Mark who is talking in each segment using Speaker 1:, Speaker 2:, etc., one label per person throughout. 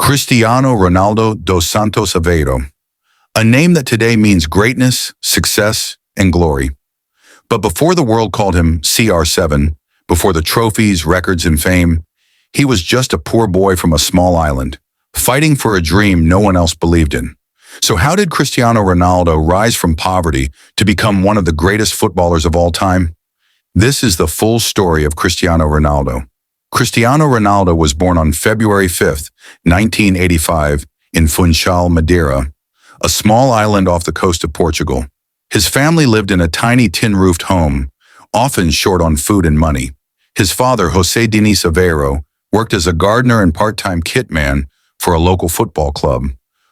Speaker 1: Cristiano Ronaldo dos Santos Aveiro, a name that today means greatness, success, and glory. But before the world called him CR7, before the trophies, records, and fame, he was just a poor boy from a small island, fighting for a dream no one else believed in. So how did Cristiano Ronaldo rise from poverty to become one of the greatest footballers of all time? This is the full story of Cristiano Ronaldo. Cristiano Ronaldo was born on February 5, 1985, in Funchal, Madeira, a small island off the coast of Portugal. His family lived in a tiny tin-roofed home, often short on food and money. His father, José Diniz Aveiro, worked as a gardener and part-time kit man for a local football club,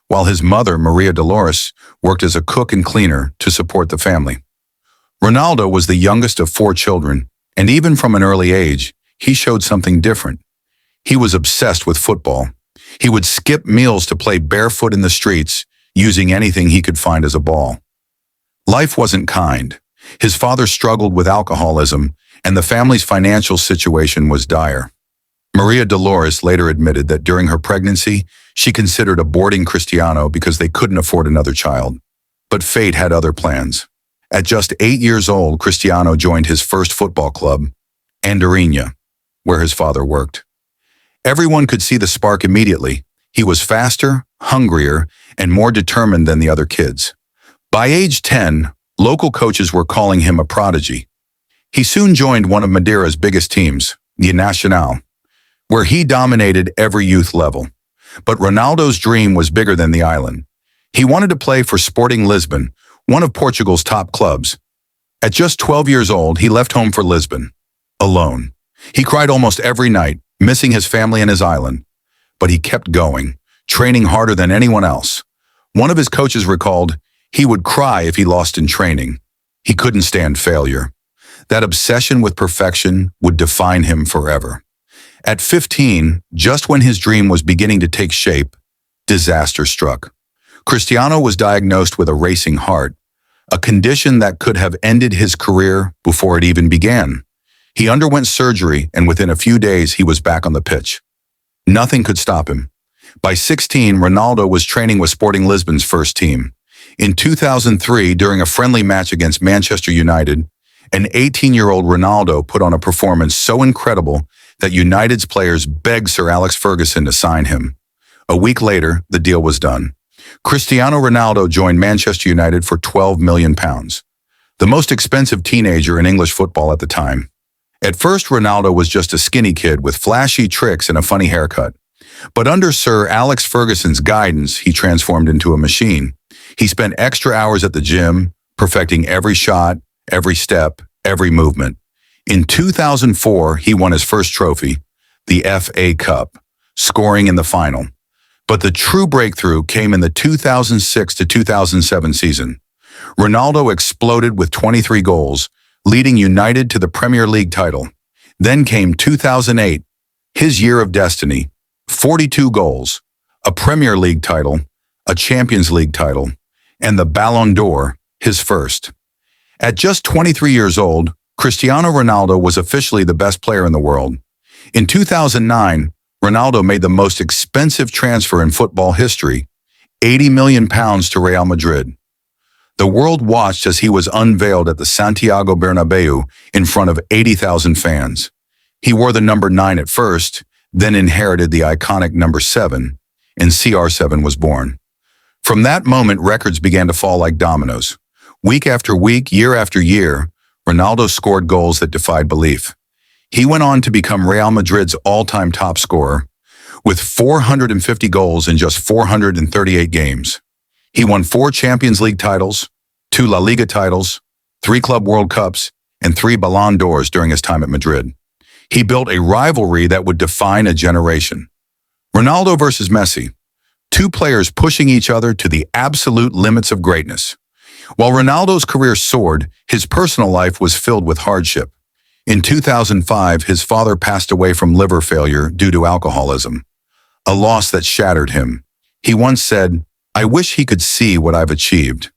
Speaker 1: while his mother, Maria Dolores, worked as a cook and cleaner to support the family. Ronaldo was the youngest of 4 children, and even from an early age, he showed something different. He was obsessed with football. He would skip meals to play barefoot in the streets, using anything he could find as a ball. Life wasn't kind. His father struggled with alcoholism, and the family's financial situation was dire. Maria Dolores later admitted that during her pregnancy, she considered aborting Cristiano because they couldn't afford another child. But fate had other plans. At just 8 years old, Cristiano joined his first football club, Madeira, where his father worked. Everyone could see the spark immediately. He was faster, hungrier, and more determined than the other kids. By age 10, local coaches were calling him a prodigy. He soon joined one of Madeira's biggest teams, the Nacional, where he dominated every youth level. But Ronaldo's dream was bigger than the island. He wanted to play for Sporting Lisbon, one of Portugal's top clubs. At just 12 years old, he left home for Lisbon, alone. He cried almost every night, missing his family and his island. But he kept going, training harder than anyone else. One of his coaches recalled, he would cry if he lost in training. He couldn't stand failure. That obsession with perfection would define him forever. At 15, just when his dream was beginning to take shape, disaster struck. Cristiano was diagnosed with a racing heart, a condition that could have ended his career before it even began. He underwent surgery, and within a few days, he was back on the pitch. Nothing could stop him. By 16, Ronaldo was training with Sporting Lisbon's first team. In 2003, during a friendly match against Manchester United, an 18-year-old Ronaldo put on a performance so incredible that United's players begged Sir Alex Ferguson to sign him. A week later, the deal was done. Cristiano Ronaldo joined Manchester United for £12 million, the most expensive teenager in English football at the time. At first, Ronaldo was just a skinny kid with flashy tricks and a funny haircut. But under Sir Alex Ferguson's guidance, he transformed into a machine. He spent extra hours at the gym, perfecting every shot, every step, every movement. In 2004, he won his first trophy, the FA Cup, scoring in the final. But the true breakthrough came in the 2006 to 2007 season. Ronaldo exploded with 23 goals, leading United to the Premier League title. Then came 2008, his year of destiny, 42 goals, a Premier League title, a Champions League title, and the Ballon d'Or, his first. At just 23 years old, Cristiano Ronaldo was officially the best player in the world. In 2009, Ronaldo made the most expensive transfer in football history, £80 million to Real Madrid. The world watched as he was unveiled at the Santiago Bernabeu in front of 80,000 fans. He wore the number 9 at first, then inherited the iconic number 7, and CR7 was born. From that moment, records began to fall like dominoes. Week after week, year after year, Ronaldo scored goals that defied belief. He went on to become Real Madrid's all-time top scorer, with 450 goals in just 438 games. He won 4 Champions League titles, 2 La Liga titles, 3 Club World Cups, and 3 Ballon d'Ors during his time at Madrid. He built a rivalry that would define a generation. Ronaldo versus Messi, 2 players pushing each other to the absolute limits of greatness. While Ronaldo's career soared, his personal life was filled with hardship. In 2005, his father passed away from liver failure due to alcoholism, a loss that shattered him. He once said, "I wish he could see what I've achieved."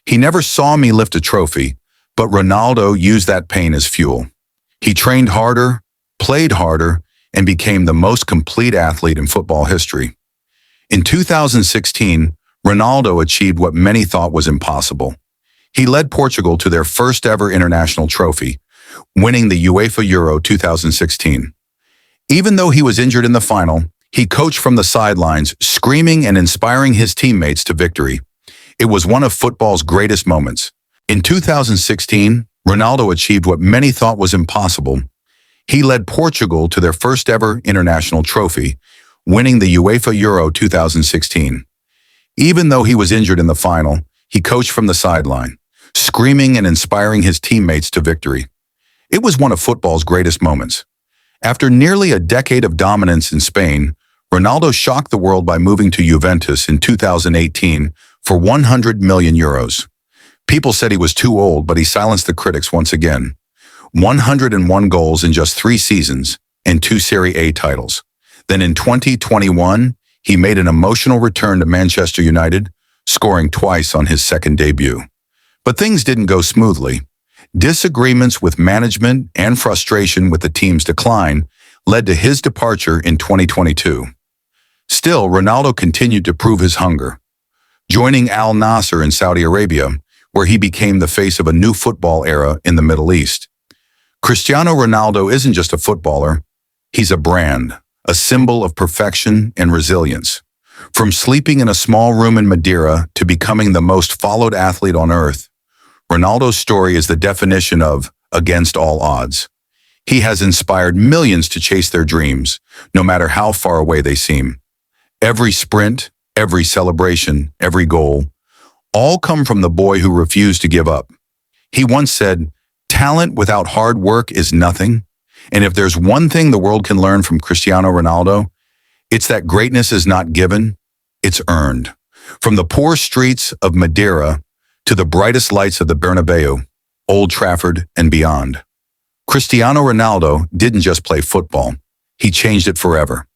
Speaker 1: He never saw me lift a trophy, but Ronaldo used that pain as fuel. He trained harder, played harder, and became the most complete athlete in football history. In 2016, Ronaldo achieved what many thought was impossible. He led Portugal to their first ever international trophy, winning the UEFA Euro 2016. Even though he was injured in the final, he coached from the sidelines, screaming and inspiring his teammates to victory. It was one of football's greatest moments. In 2016, Ronaldo achieved what many thought was impossible. He led Portugal to their first ever international trophy, winning the UEFA Euro 2016. Even though he was injured in the final, he coached from the sideline, screaming and inspiring his teammates to victory. It was one of football's greatest moments. After nearly a decade of dominance in Spain, Ronaldo shocked the world by moving to Juventus in 2018 for €100 million. People said he was too old, but he silenced the critics once again. 101 goals in just 3 seasons and 2 Serie A titles. Then in 2021, he made an emotional return to Manchester United, scoring twice on his second debut. But things didn't go smoothly. Disagreements with management and frustration with the team's decline led to his departure in 2022. Still, Ronaldo continued to prove his hunger, joining Al Nassr in Saudi Arabia, where he became the face of a new football era in the Middle East. Cristiano Ronaldo isn't just a footballer, he's a brand, a symbol of perfection and resilience. From sleeping in a small room in Madeira to becoming the most followed athlete on earth, Ronaldo's story is the definition of against all odds. He has inspired millions to chase their dreams, no matter how far away they seem. Every sprint, every celebration, every goal, all come from the boy who refused to give up. He once said, "Talent without hard work is nothing." And if there's one thing the world can learn from Cristiano Ronaldo, it's that greatness is not given, it's earned. From the poor streets of Madeira to the brightest lights of the Bernabeu, Old Trafford, and beyond, Cristiano Ronaldo didn't just play football, he changed it forever.